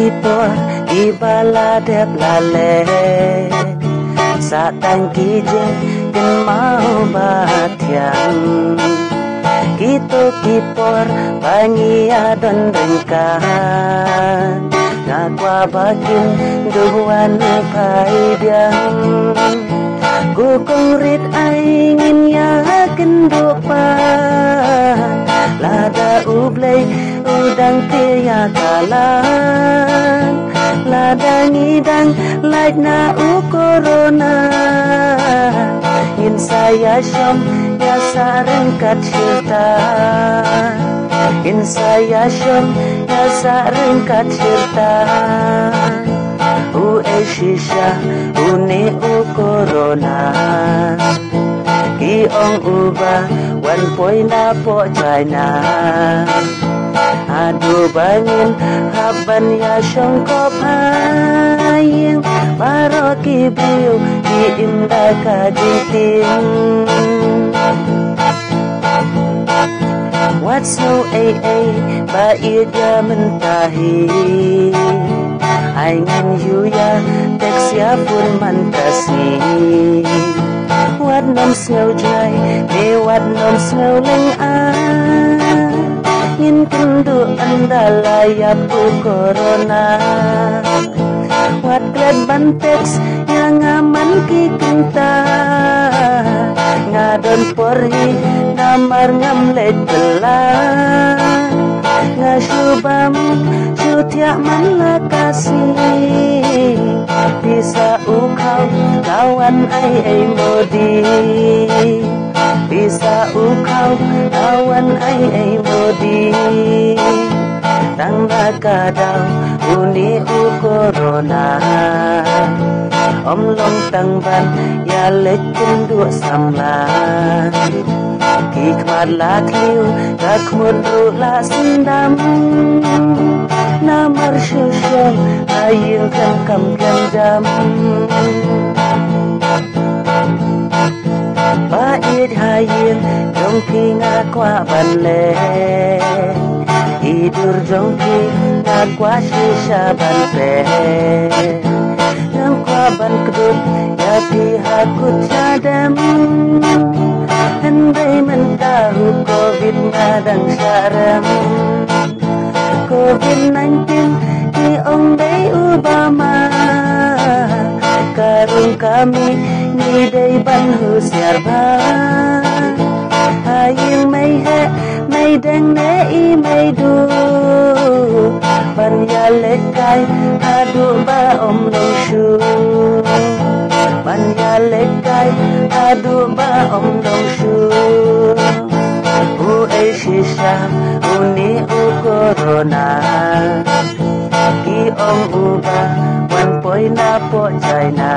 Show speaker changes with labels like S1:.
S1: kipor di baladep lale sa tang kijing ken mau batiang kito kipor bangia don rengkan ngakwa bakin duan pai biang gukong rit aingin yakin dupan lada ublay udang tiya kalan lada ngidang like na corona in saya syom ya sarengkat syirta in saya syom ya sarengkat syirta shisha uni corona ki ong uba wan poi na po China adu bangin haban ya syong kopaying paro ki biu ki inda ka diting what's no ba iya mentahi Aingin yuya teks ya pun mantasi Wat nom snow jai me wat nom snow leng In kendu andala ya pu corona Wat glad ban teks yang aman ki kenta Ngadon porhi namar ngam let belah Ngasubam Tiak mana kasih bisa ukau kawan ai modi bisa ukau kawan ai modi tang kadau uni corona om long tang ban ya lekin du samlan Kikmat la kliu tak mundu la sendam Namar syusyam ayil kan kam jam Bait hayil jongki ngakwa banle Idur jongki ngakwa shisha banle Ngakwa ban kedut ya pihakut jadam Andai mentahu COVID ngadang syaram COVID-19 di onday Obama Karung kami ngidai banhu siarba Hayil may he may deng nei may du Ban ya lekay adu ba om long shu Ban ya lekay adu ba om long shu shisha uni corona ki ong uba wan poi na po China